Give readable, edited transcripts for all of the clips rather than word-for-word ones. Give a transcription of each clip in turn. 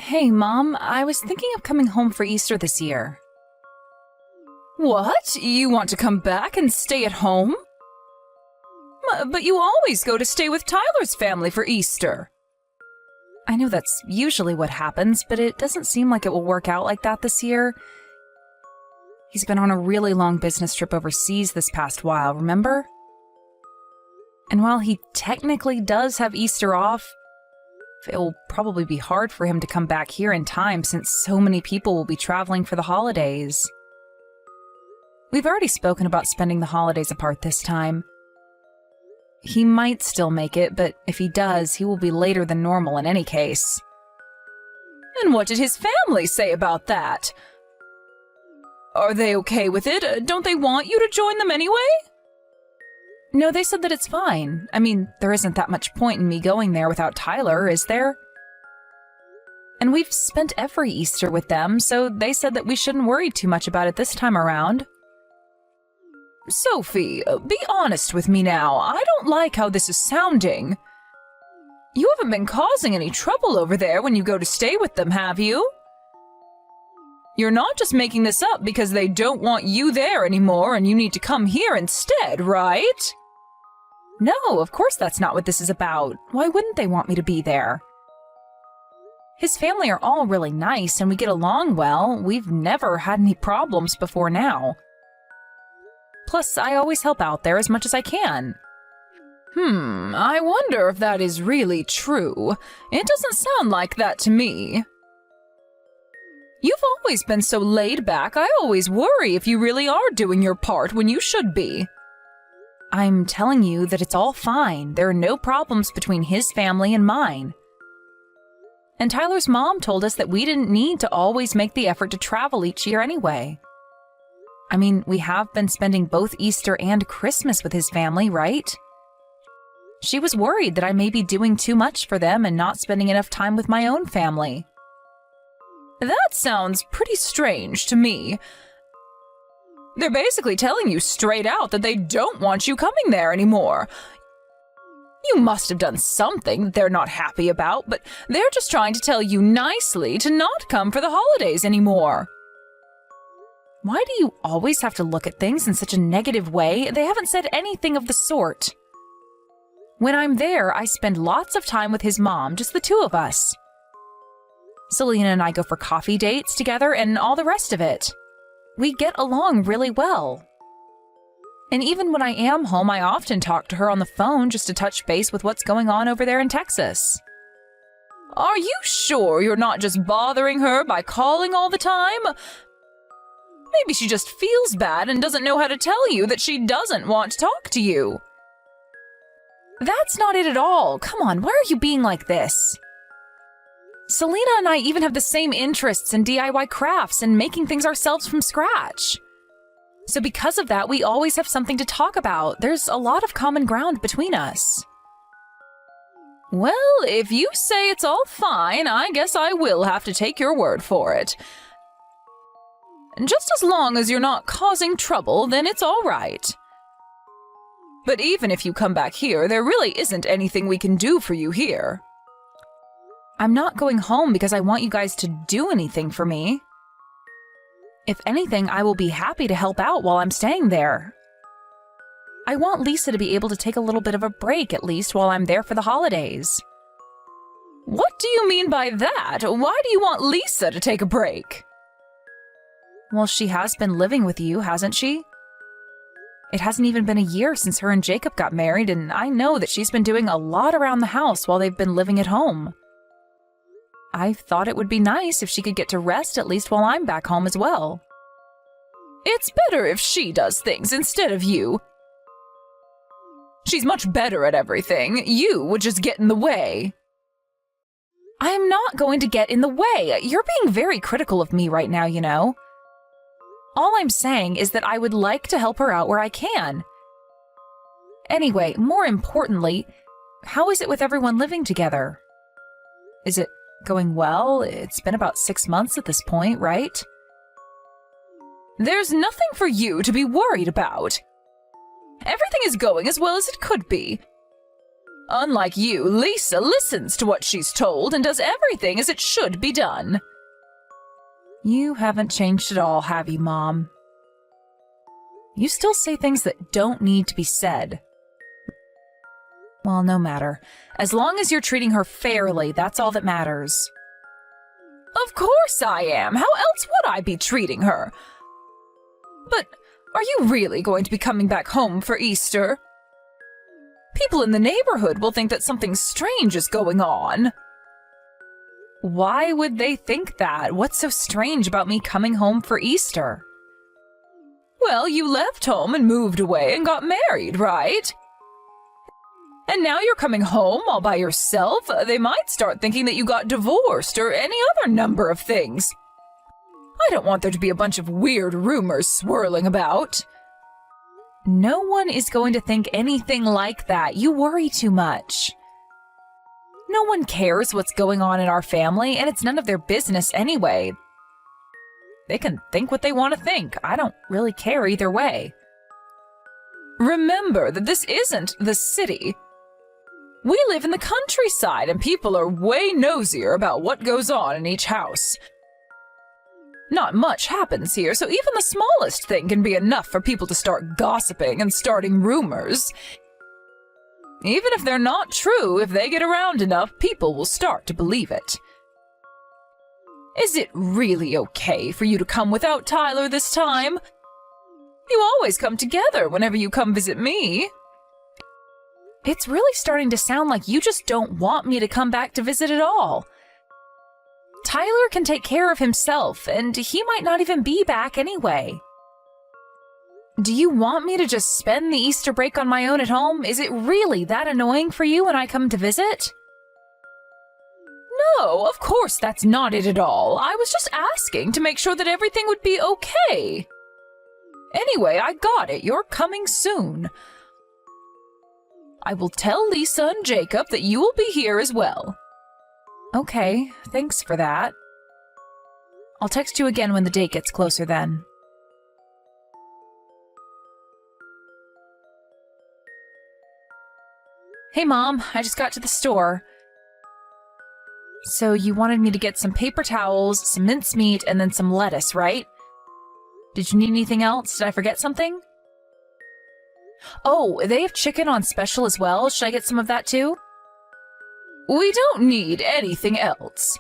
Hey, Mom, I was thinking of coming home for Easter this year. What? You want to come back and stay at home? But you always go to stay with Tyler's family for Easter. I know that's usually what happens, but it doesn't seem like it will work out like that this year. He's been on a really long business trip overseas this past while, remember? And while he technically does have Easter off, it will probably be hard for him to come back here in time since so many people will be traveling for the holidays. We've already spoken about spending the holidays apart this time. He might still make it, but if he does, he will be later than normal in any case. And what did his family say about that? Are they okay with it? Don't they want you to join them anyway? No, they said that it's fine. I mean, there isn't that much point in me going there without Tyler, is there? And we've spent every Easter with them, so they said that we shouldn't worry too much about it this time around. Sophie, be honest with me now. I don't like how this is sounding. You haven't been causing any trouble over there when you go to stay with them, have you? You're not just making this up because they don't want you there anymore and you need to come here instead, right? No, of course that's not what this is about. Why wouldn't they want me to be there? His family are all really nice and we get along well. We've never had any problems before now. Plus, I always help out there as much as I can. I wonder if that is really true. It doesn't sound like that to me. You've always been so laid back, I always worry if you really are doing your part when you should be. I'm telling you that it's all fine. There are no problems between his family and mine. And Tyler's mom told us that we didn't need to always make the effort to travel each year anyway. I mean, we have been spending both Easter and Christmas with his family, right? She was worried that I may be doing too much for them and not spending enough time with my own family. That sounds pretty strange to me. They're basically telling you straight out that they don't want you coming there anymore. You must have done something that they're not happy about, but they're just trying to tell you nicely to not come for the holidays anymore. Why do you always have to look at things in such a negative way? They haven't said anything of the sort. When I'm there, I spend lots of time with his mom, just the two of us. Selena and I go for coffee dates together and all the rest of it. We get along really well. And even when I am home, I often talk to her on the phone just to touch base with what's going on over there in Texas. Are you sure you're not just bothering her by calling all the time? Maybe she just feels bad and doesn't know how to tell you that she doesn't want to talk to you. That's not it at all. Come on, why are you being like this? Selena and I even have the same interests in DIY crafts and making things ourselves from scratch. So because of that, we always have something to talk about. There's a lot of common ground between us. Well, if you say it's all fine, I guess I will have to take your word for it. Just as long as you're not causing trouble, then it's all right. But even if you come back here, there really isn't anything we can do for you here. I'm not going home because I want you guys to do anything for me. If anything, I will be happy to help out while I'm staying there. I want Lisa to be able to take a little bit of a break at least while I'm there for the holidays. What do you mean by that? Why do you want Lisa to take a break? Well, she has been living with you, hasn't she? It hasn't even been a year since her and Jacob got married, and I know that she's been doing a lot around the house while they've been living at home. I thought it would be nice if she could get to rest at least while I'm back home as well. It's better if she does things instead of you. She's much better at everything. You would just get in the way. I'm not going to get in the way. You're being very critical of me right now, you know. All I'm saying is that I would like to help her out where I can. Anyway, more importantly, how is it with everyone living together? Is it going well? It's been about 6 months at this point, right? There's nothing for you to be worried about. Everything is going as well as it could be. Unlike you, Lisa listens to what she's told and does everything as it should be done. You haven't changed at all, have you, Mom? You still say things that don't need to be said. Well, no matter. As long as you're treating her fairly, that's all that matters. Of course I am. How else would I be treating her? But are you really going to be coming back home for Easter? People in the neighborhood will think that something strange is going on. Why would they think that? What's so strange about me coming home for Easter? Well, you left home and moved away and got married, right? And now you're coming home all by yourself. They might start thinking that you got divorced or any other number of things. I don't want there to be a bunch of weird rumors swirling about. No one is going to think anything like that. You worry too much. No one cares what's going on in our family, and it's none of their business anyway. They can think what they want to think. I don't really care either way. Remember that this isn't the city. We live in the countryside, and people are way nosier about what goes on in each house. Not much happens here, so even the smallest thing can be enough for people to start gossiping and starting rumors. Even if they're not true, if they get around enough, people will start to believe it. Is it really okay for you to come without Tyler this time? You always come together whenever you come visit me. It's really starting to sound like you just don't want me to come back to visit at all. Tyler can take care of himself, and he might not even be back anyway. Do you want me to just spend the Easter break on my own at home? Is it really that annoying for you when I come to visit? No, of course that's not it at all. I was just asking to make sure that everything would be okay. Anyway, I got it. You're coming soon. I will tell Lisa and Jacob that you will be here as well. Okay, thanks for that. I'll text you again when the date gets closer then. Hey Mom, I just got to the store. So you wanted me to get some paper towels, some mincemeat, and then some lettuce, right? Did you need anything else? Did I forget something? Oh, they have chicken on special as well. Should I get some of that too? We don't need anything else.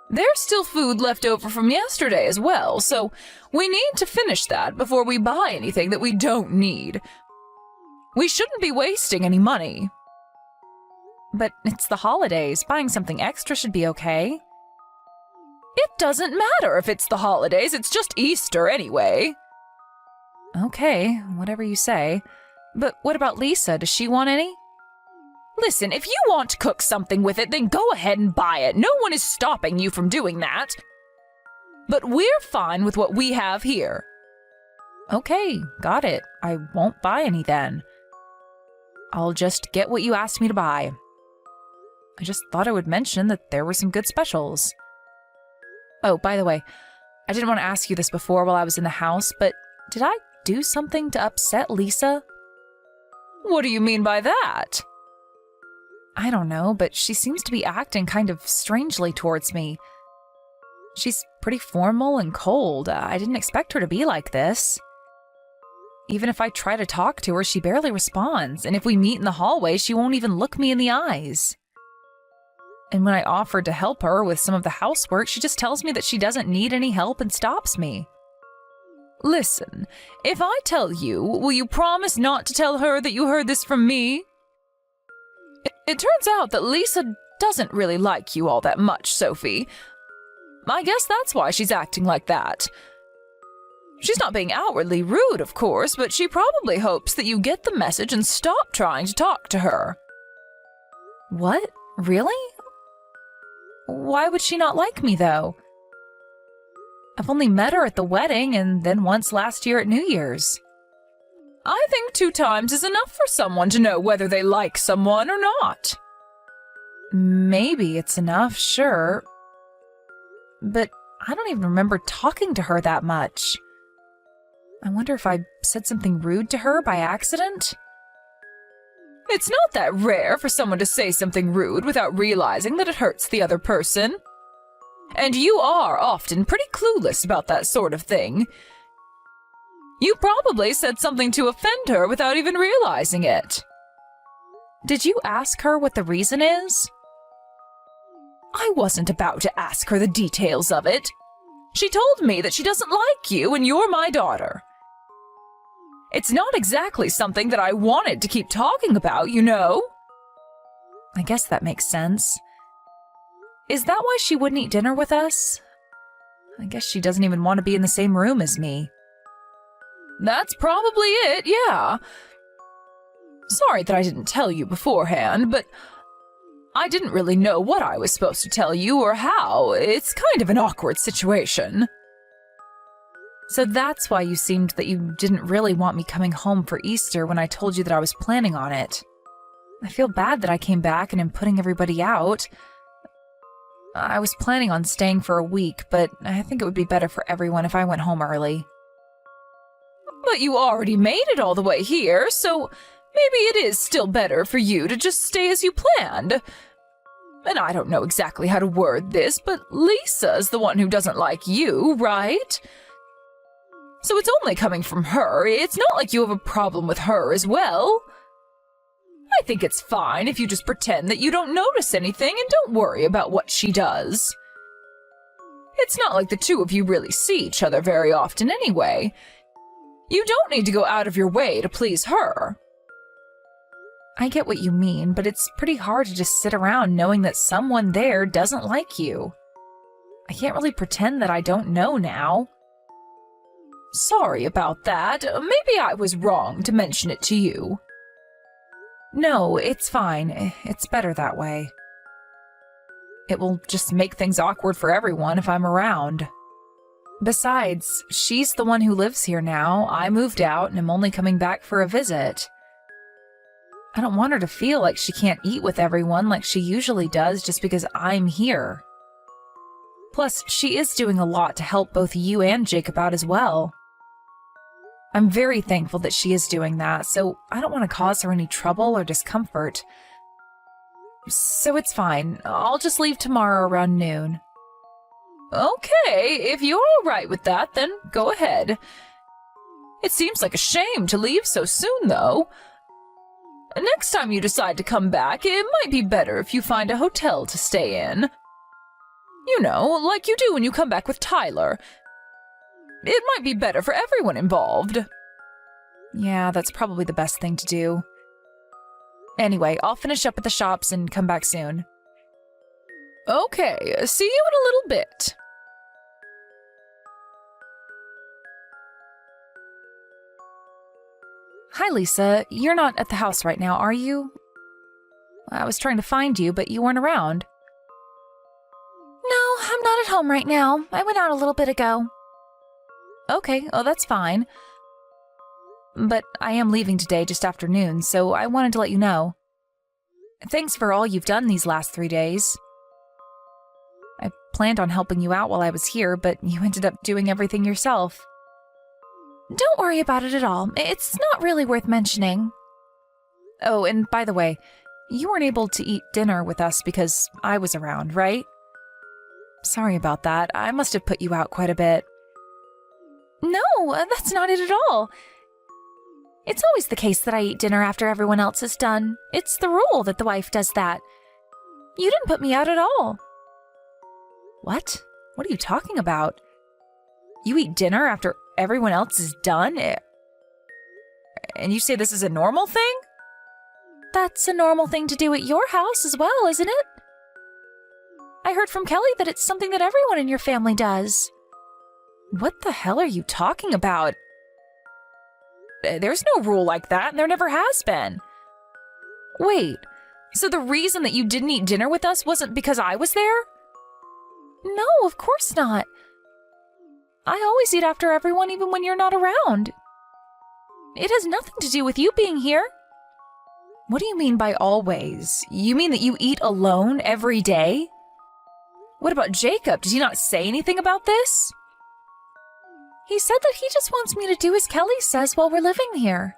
There's still food left over from yesterday as well, so we need to finish that before we buy anything that we don't need. We shouldn't be wasting any money. But it's the holidays. Buying something extra should be okay. It doesn't matter if it's the holidays. It's just Easter anyway. Okay, whatever you say. But what about Lisa? Does she want any? Listen, if you want to cook something with it, then go ahead and buy it. No one is stopping you from doing that. But we're fine with what we have here. Okay, got it. I won't buy any then. I'll just get what you asked me to buy. I just thought I would mention that there were some good specials. Oh, by the way, I didn't want to ask you this before while I was in the house, but did I do something to upset Lisa? What do you mean by that? I don't know, but she seems to be acting kind of strangely towards me. She's pretty formal and cold. I didn't expect her to be like this. Even if I try to talk to her, she barely responds, and if we meet in the hallway, she won't even look me in the eyes. And when I offered to help her with some of the housework, she just tells me that she doesn't need any help and stops me. Listen, if I tell you, will you promise not to tell her that you heard this from me? It turns out that Lisa doesn't really like you all that much, Sophie. I guess that's why she's acting like that. She's not being outwardly rude, of course, but she probably hopes that you get the message and stop trying to talk to her. What? Really? Why would she not like me, though? I've only met her at the wedding and then once last year at New Year's. I think 2 times is enough for someone to know whether they like someone or not. Maybe it's enough, sure. But I don't even remember talking to her that much. I wonder if I said something rude to her by accident? It's not that rare for someone to say something rude without realizing that it hurts the other person. And you are often pretty clueless about that sort of thing. You probably said something to offend her without even realizing it. Did you ask her what the reason is? I wasn't about to ask her the details of it. She told me that she doesn't like you and you're my daughter. It's not exactly something that I wanted to keep talking about, you know. I guess that makes sense. Is that why she wouldn't eat dinner with us? I guess she doesn't even want to be in the same room as me. That's probably it, yeah. Sorry that I didn't tell you beforehand, but I didn't really know what I was supposed to tell you or how. It's kind of an awkward situation. So that's why you seemed that you didn't really want me coming home for Easter when I told you that I was planning on it. I feel bad that I came back and am putting everybody out. I was planning on staying for a week, but I think it would be better for everyone if I went home early. But you already made it all the way here, so maybe it is still better for you to just stay as you planned. And I don't know exactly how to word this, but Lisa's the one who doesn't like you, right? So it's only coming from her. It's not like you have a problem with her as well. I think it's fine if you just pretend that you don't notice anything and don't worry about what she does. It's not like the two of you really see each other very often anyway. You don't need to go out of your way to please her. I get what you mean, but it's pretty hard to just sit around knowing that someone there doesn't like you. I can't really pretend that I don't know now. Sorry about that. Maybe I was wrong to mention it to you. No, it's fine. It's better that way. It will just make things awkward for everyone if I'm around. Besides, she's the one who lives here now. I moved out and am only coming back for a visit. I don't want her to feel like she can't eat with everyone like she usually does just because I'm here. Plus, she is doing a lot to help both you and Jacob out as well. I'm very thankful that she is doing that, so I don't want to cause her any trouble or discomfort. So it's fine. I'll just leave tomorrow around noon. Okay, if you're all right with that, then go ahead. It seems like a shame to leave so soon, though. Next time you decide to come back, it might be better if you find a hotel to stay in. You know, like you do when you come back with Tyler. It might be better for everyone involved. Yeah, that's probably the best thing to do. Anyway, I'll finish up at the shops and come back soon. Okay, see you in a little bit. Hi, Lisa. You're not at the house right now, are you? I was trying to find you, but you weren't around. No, I'm not at home right now. I went out a little bit ago. Okay, oh, that's fine. But I am leaving today just after noon, so I wanted to let you know. Thanks for all you've done these last 3 days. I planned on helping you out while I was here, but you ended up doing everything yourself. Don't worry about it at all. It's not really worth mentioning. Oh, and by the way, you weren't able to eat dinner with us because I was around, right? Sorry about that. I must have put you out quite a bit. No, that's not it at all. It's always the case that I eat dinner after everyone else is done. It's the rule that the wife does that. You didn't put me out at all. What? What are you talking about? You eat dinner after everyone else is done? And you say this is a normal thing? That's a normal thing to do at your house as well, isn't it? I heard from Kelly that it's something that everyone in your family does. What the hell are you talking about? There's no rule like that, and there never has been. Wait, so the reason that you didn't eat dinner with us wasn't because I was there? No, of course not. I always eat after everyone even when you're not around. It has nothing to do with you being here. What do you mean by always? You mean that you eat alone every day? What about Jacob? Did he not say anything about this? He said that he just wants me to do as Kelly says while we're living here.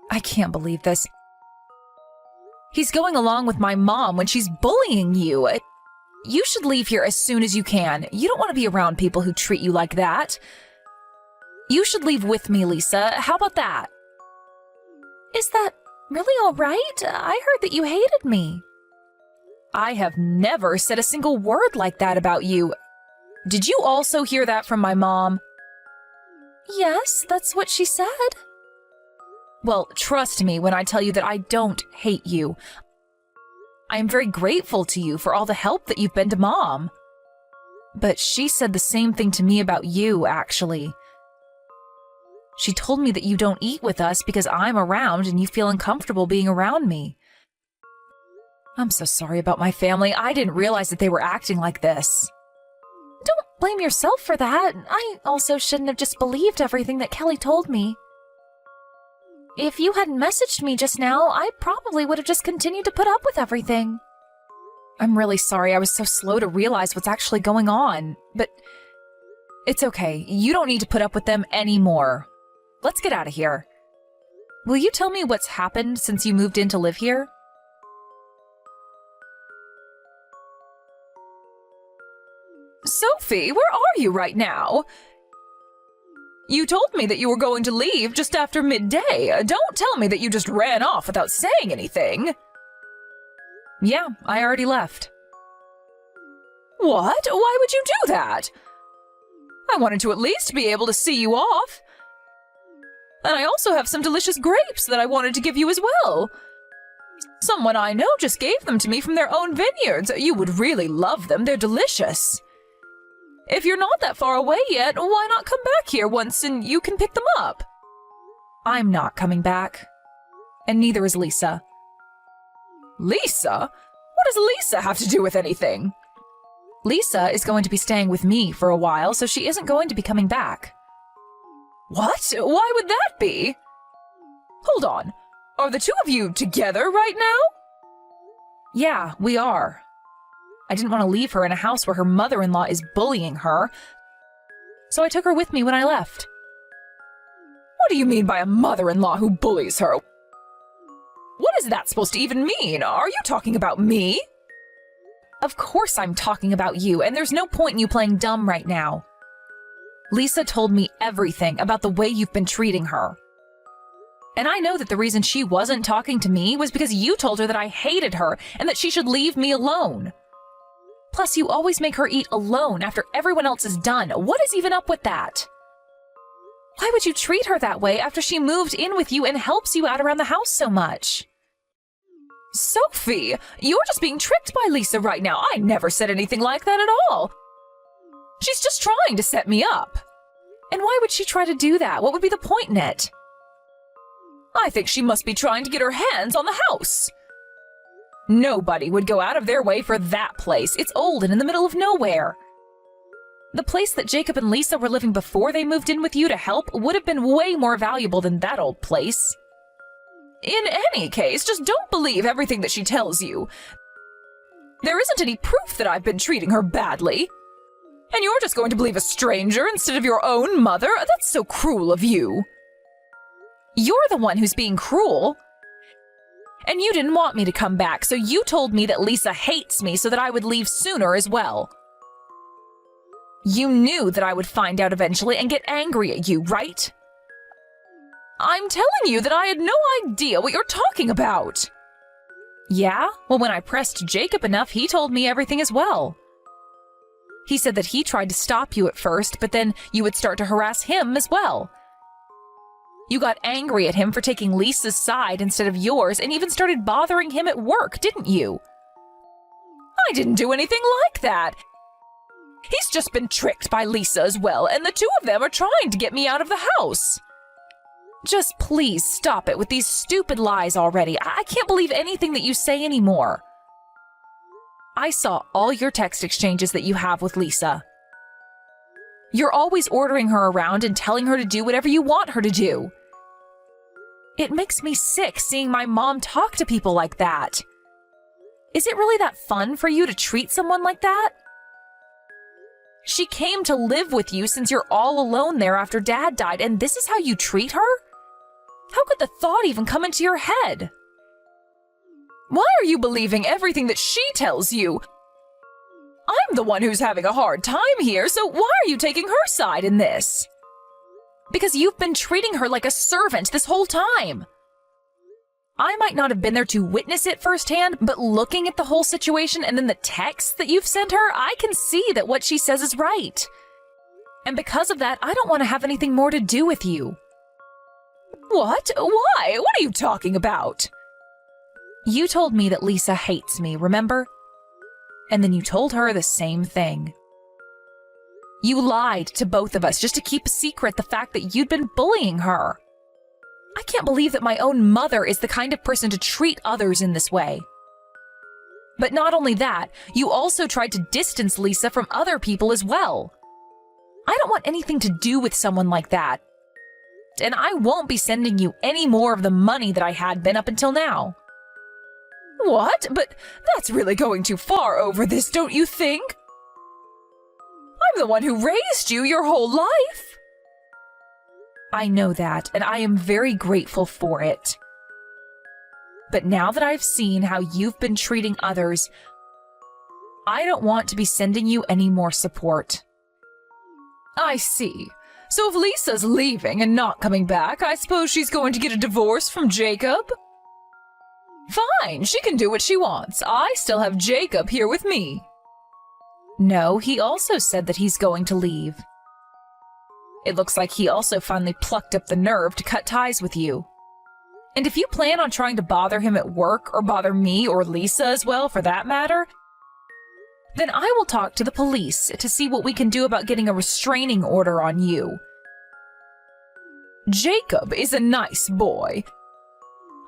I can't believe this. He's going along with my mom when she's bullying you. You should leave here as soon as you can. You don't want to be around people who treat you like that. You should leave with me, Lisa. How about that? Is that really all right? I heard that you hated me. I have never said a single word like that about you. Did you also hear that from my mom? Yes, that's what she said. Well, trust me when I tell you that I don't hate you. I am very grateful to you for all the help that you've been to Mom. But she said the same thing to me about you, actually. She told me that you don't eat with us because I'm around and you feel uncomfortable being around me. I'm so sorry about my family. I didn't realize that they were acting like this. Don't blame yourself for that. I also shouldn't have just believed everything that Kelly told me. If you hadn't messaged me just now, I probably would have just continued to put up with everything. I'm really sorry. I was so slow to realize what's actually going on. But it's okay. You don't need to put up with them anymore. Let's get out of here. Will you tell me what's happened since you moved in to live here? Sophie, where are you right now? You told me that you were going to leave just after midday. Don't tell me that you just ran off without saying anything. Yeah, I already left. What? Why would you do that? I wanted to at least be able to see you off. And I also have some delicious grapes that I wanted to give you as well. Someone I know just gave them to me from their own vineyards. You would really love them. They're delicious. If you're not that far away yet, why not come back here once and you can pick them up? I'm not coming back. And neither is Lisa. Lisa? What does Lisa have to do with anything? Lisa is going to be staying with me for a while, so she isn't going to be coming back. What? Why would that be? Hold on. Are the two of you together right now? Yeah, we are. I didn't want to leave her in a house where her mother-in-law is bullying her, so I took her with me when I left. What do you mean by a mother-in-law who bullies her? What is that supposed to even mean? Are you talking about me? Of course I'm talking about you, and there's no point in you playing dumb right now. Lisa told me everything about the way you've been treating her. And I know that the reason she wasn't talking to me was because you told her that I hated her and that she should leave me alone. Plus, you always make her eat alone after everyone else is done. What is even up with that? Why would you treat her that way after she moved in with you and helps you out around the house so much? Sophie, you're just being tricked by Lisa right now. I never said anything like that at all. She's just trying to set me up. And why would she try to do that? What would be the point in it? I think she must be trying to get her hands on the house. Nobody would go out of their way for that place. It's old and in the middle of nowhere. The place that Jacob and Lisa were living before they moved in with you to help would have been way more valuable than that old place. In any case, just don't believe everything that she tells you. There isn't any proof that I've been treating her badly. And you're just going to believe a stranger instead of your own mother? That's so cruel of you. You're the one who's being cruel. And you didn't want me to come back, so you told me that Lisa hates me so that I would leave sooner as well. You knew that I would find out eventually and get angry at you, right? I'm telling you that I had no idea what you're talking about. Yeah? Well, when I pressed Jacob enough, he told me everything as well. He said that he tried to stop you at first, but then you would start to harass him as well. You got angry at him for taking Lisa's side instead of yours and even started bothering him at work, didn't you? I didn't do anything like that. He's just been tricked by Lisa as well, and the two of them are trying to get me out of the house. Just please stop it with these stupid lies already. I can't believe anything that you say anymore. I saw all your text exchanges that you have with Lisa. You're always ordering her around and telling her to do whatever you want her to do. It makes me sick seeing my mom talk to people like that. Is it really that fun for you to treat someone like that? She came to live with you since you're all alone there after Dad died, and this is how you treat her? How could the thought even come into your head? Why are you believing everything that she tells you? I'm the one who's having a hard time here, so why are you taking her side in this? Because you've been treating her like a servant this whole time. I might not have been there to witness it firsthand, but looking at the whole situation and then the texts that you've sent her, I can see that what she says is right. And because of that, I don't want to have anything more to do with you. What? Why? What are you talking about? You told me that Lisa hates me, remember? And then you told her the same thing. You lied to both of us just to keep a secret the fact that you'd been bullying her. I can't believe that my own mother is the kind of person to treat others in this way. But not only that, you also tried to distance Lisa from other people as well. I don't want anything to do with someone like that. And I won't be sending you any more of the money that I had been up until now. What? But that's really going too far over this, don't you think? I'm the one who raised you your whole life. I know that, and I am very grateful for it. But now that I've seen how you've been treating others, I don't want to be sending you any more support. I see. So if Lisa's leaving and not coming back, I suppose she's going to get a divorce from Jacob? Fine, she can do what she wants. I still have Jacob here with me. No, he also said that he's going to leave. It looks like he also finally plucked up the nerve to cut ties with you. And if you plan on trying to bother him at work, or bother me or Lisa as well for that matter, then I will talk to the police to see what we can do about getting a restraining order on you. Jacob is a nice boy.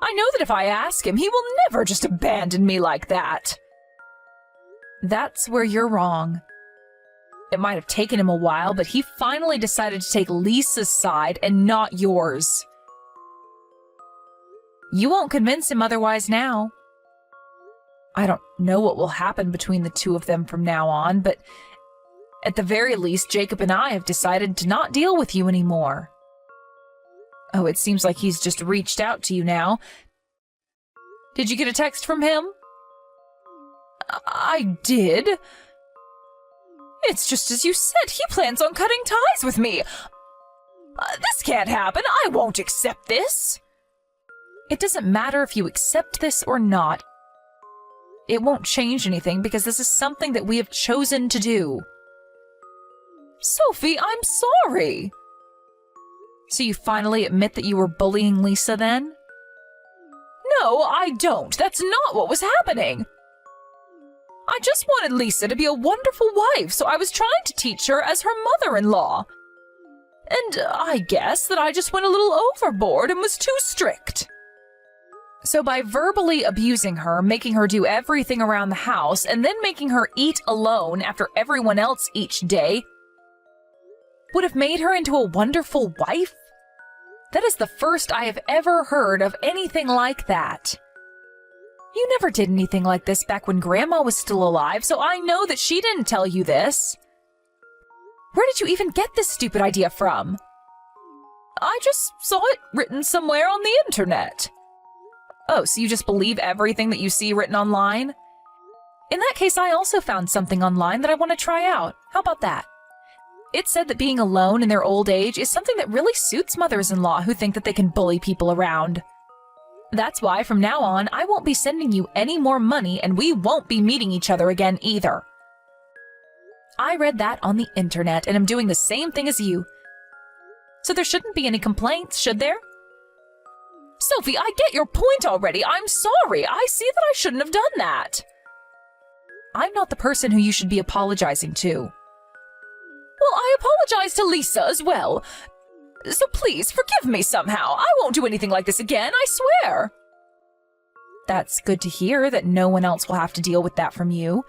I know that if I ask him, he will never just abandon me like that. That's where you're wrong. It might have taken him a while, but he finally decided to take Lisa's side and not yours. You won't convince him otherwise now. I don't know what will happen between the two of them from now on, but at the very least, Jacob and I have decided to not deal with you anymore. Oh, it seems like he's just reached out to you now. Did you get a text from him? I did. It's just as you said, he plans on cutting ties with me. This can't happen. I won't accept this. It doesn't matter if you accept this or not. It won't change anything because this is something that we have chosen to do. Sophie, I'm sorry. So you finally admit that you were bullying Lisa then? No, I don't. That's not what was happening. I just wanted Lisa to be a wonderful wife, so I was trying to teach her as her mother-in-law. And I guess that I just went a little overboard and was too strict. So by verbally abusing her, making her do everything around the house, and then making her eat alone after everyone else each day, would have made her into a wonderful wife? That is the first I have ever heard of anything like that. You never did anything like this back when Grandma was still alive, so I know that she didn't tell you this. Where did you even get this stupid idea from? I just saw it written somewhere on the internet. Oh, so you just believe everything that you see written online? In that case, I also found something online that I want to try out. How about that? It said that being alone in their old age is something that really suits mothers-in-law who think that they can bully people around. That's why from now on, I won't be sending you any more money and we won't be meeting each other again either. I read that on the internet and am doing the same thing as you. So there shouldn't be any complaints, should there? Sophie, I get your point already. I'm sorry. I see that I shouldn't have done that. I'm not the person who you should be apologizing to. Well, I apologize to Lisa as well. So please, forgive me somehow. I won't do anything like this again, I swear. That's good to hear that no one else will have to deal with that from you.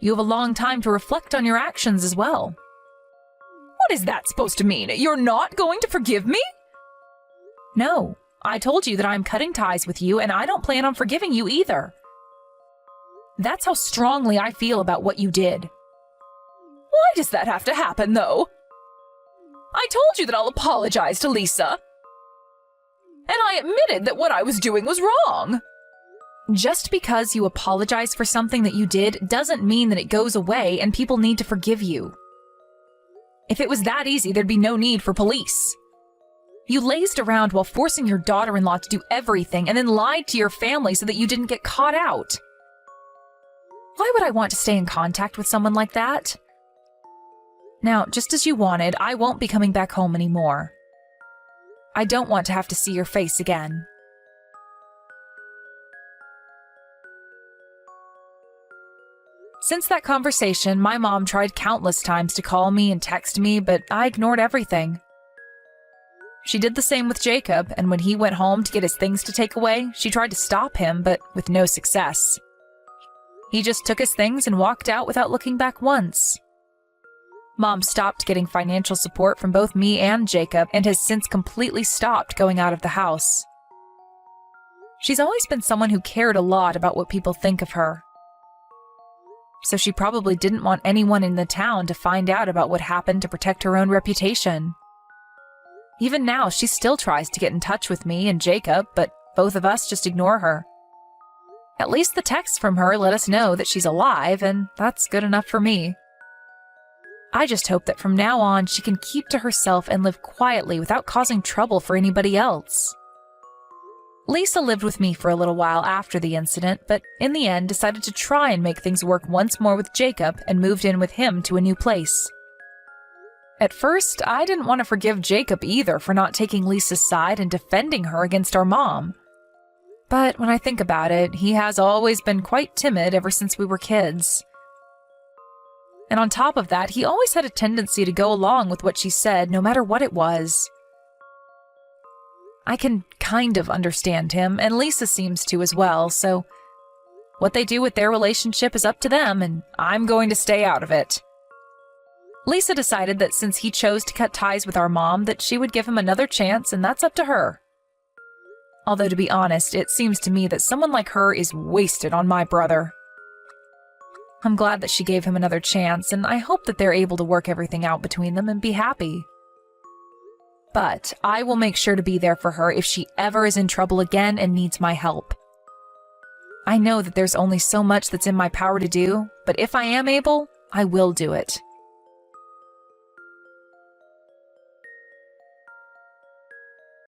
You have a long time to reflect on your actions as well. What is that supposed to mean? You're not going to forgive me? No, I told you that I'm cutting ties with you and I don't plan on forgiving you either. That's how strongly I feel about what you did. Why does that have to happen, though? I told you that I'll apologize to Lisa. And I admitted that what I was doing was wrong. Just because you apologize for something that you did doesn't mean that it goes away and people need to forgive you. If it was that easy, there'd be no need for police. You lazed around while forcing your daughter-in-law to do everything and then lied to your family so that you didn't get caught out. Why would I want to stay in contact with someone like that? Now, just as you wanted, I won't be coming back home anymore. I don't want to have to see your face again. Since that conversation, my mom tried countless times to call me and text me, but I ignored everything. She did the same with Jacob, and when he went home to get his things to take away, she tried to stop him, but with no success. He just took his things and walked out without looking back once. Mom stopped getting financial support from both me and Jacob and has since completely stopped going out of the house. She's always been someone who cared a lot about what people think of her. So she probably didn't want anyone in the town to find out about what happened to protect her own reputation. Even now, she still tries to get in touch with me and Jacob, but both of us just ignore her. At least the texts from her let us know that she's alive, and that's good enough for me. I just hope that from now on she can keep to herself and live quietly without causing trouble for anybody else. Lisa lived with me for a little while after the incident, but in the end decided to try and make things work once more with Jacob and moved in with him to a new place. At first, I didn't want to forgive Jacob either for not taking Lisa's side and defending her against our mom. But when I think about it, he has always been quite timid ever since we were kids. And on top of that, he always had a tendency to go along with what she said, no matter what it was. I can kind of understand him, and Lisa seems to as well, so what they do with their relationship is up to them, and I'm going to stay out of it. Lisa decided that since he chose to cut ties with our mom, that she would give him another chance, and that's up to her. Although, to be honest, it seems to me that someone like her is wasted on my brother. I'm glad that she gave him another chance, and I hope that they're able to work everything out between them and be happy. But I will make sure to be there for her if she ever is in trouble again and needs my help. I know that there's only so much that's in my power to do, but if I am able, I will do it.